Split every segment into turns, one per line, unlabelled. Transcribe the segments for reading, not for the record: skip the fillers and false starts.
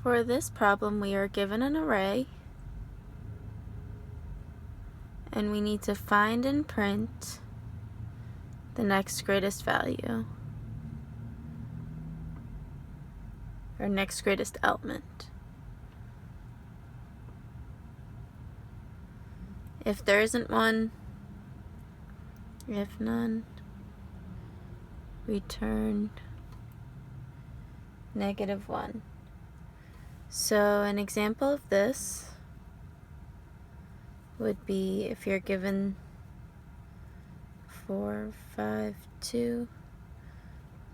For this problem, we are given an array, and we need to find and print the next greatest value, or next greatest element. If there isn't one, if none, return -1. So an example of this would be if you're given 4, 5, 2,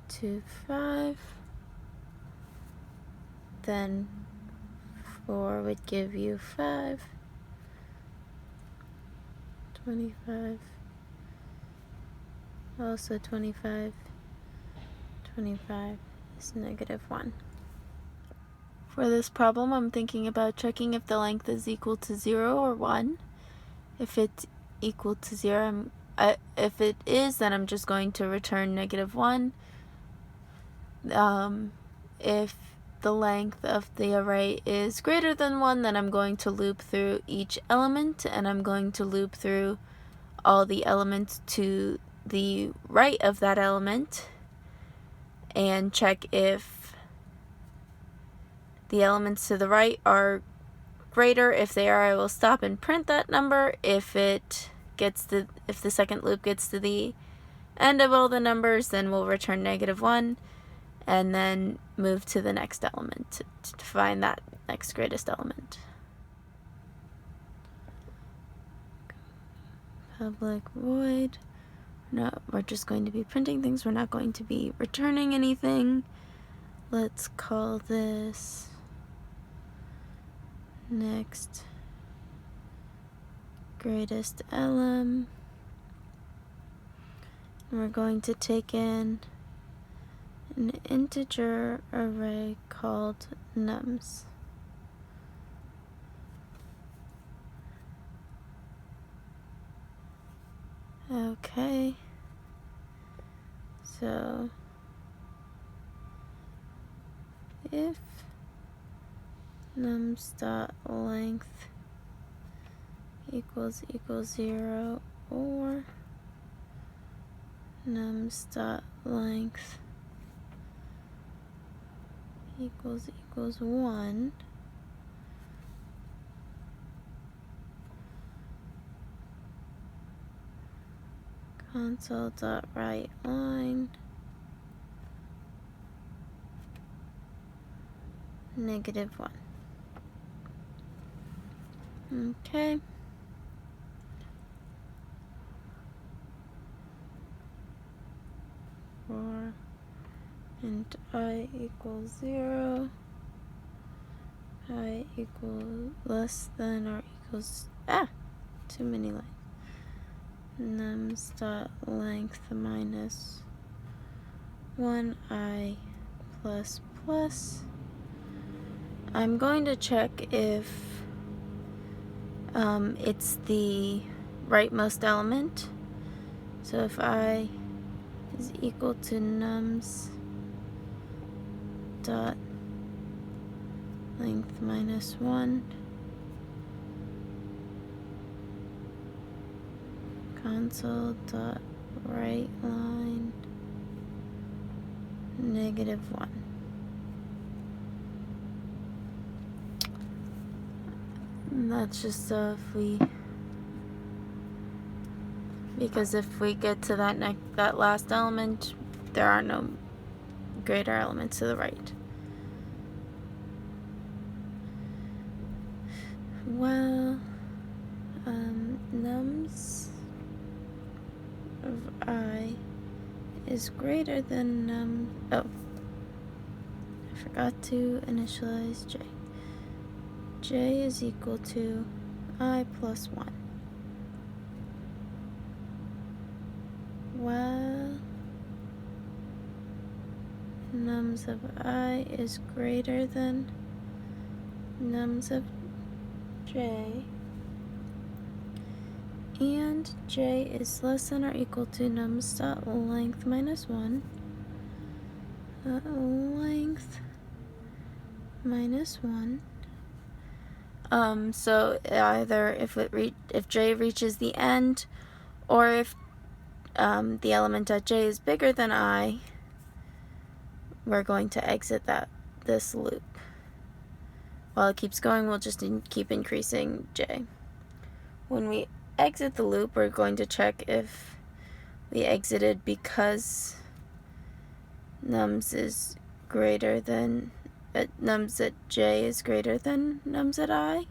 2, 5, then 4 would give you 5, 25, also 25, 25 is -1. For this problem, I'm thinking about checking if the length is equal to 0 or 1. If it's equal to 0, if it is, then I'm just going to return -1. If the length of the array is greater than 1, then I'm going to loop through each element, and I'm going to loop through all the elements to the right of that element and check if the elements to the right are greater. If they are, I will stop and print that number. If the second loop gets to the end of all the numbers, then we'll return -1 and then move to the next element to find that next greatest element. Public void. No, we're just going to be printing things. We're not going to be returning anything. Let's call this next greatest elem. And we're going to take in an integer array called nums. Okay, so if nums.length equals 0 or nums.length equals 1, console.writeLine -1. Okay. For int I equals 0, I equals less than or equals, too many lines. Nums.length minus 1i plus plus. I'm going to check if it's the rightmost element. So if I is equal to nums dot length minus 1, console dot writeLine -1. And that's just because if we get to that last element, there are no greater elements to the right. Well, nums of I is greater than I forgot to initialize j. J is equal to I plus 1. Well, nums of I is greater than nums of j, and j is less than or equal to nums.length minus 1. Length minus 1. So either if j reaches the end, or if the element at j is bigger than I, we're going to exit this loop. While it keeps going, we'll just keep increasing j. When we exit the loop, we're going to check if we exited because nums is greater than nums at j is greater than nums at I,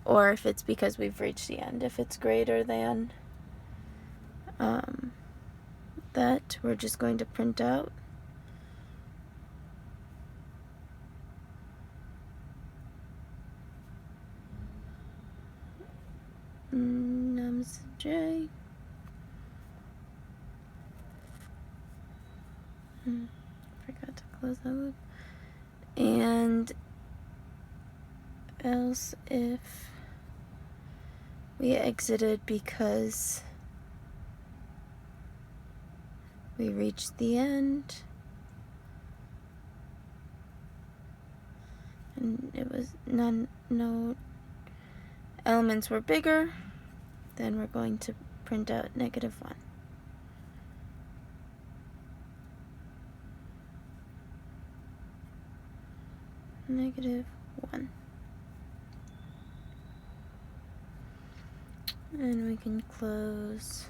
or if it's because we've reached the end. If it's greater than that, we're just going to print out nums j forgot to close that loop. And else if we exited because we reached the end and it was no elements were bigger, then we're going to print out -1. -1. And we can close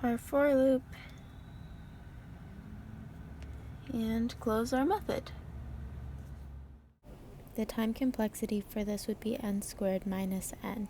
our for loop and close our method. The time complexity for this would be n² - n.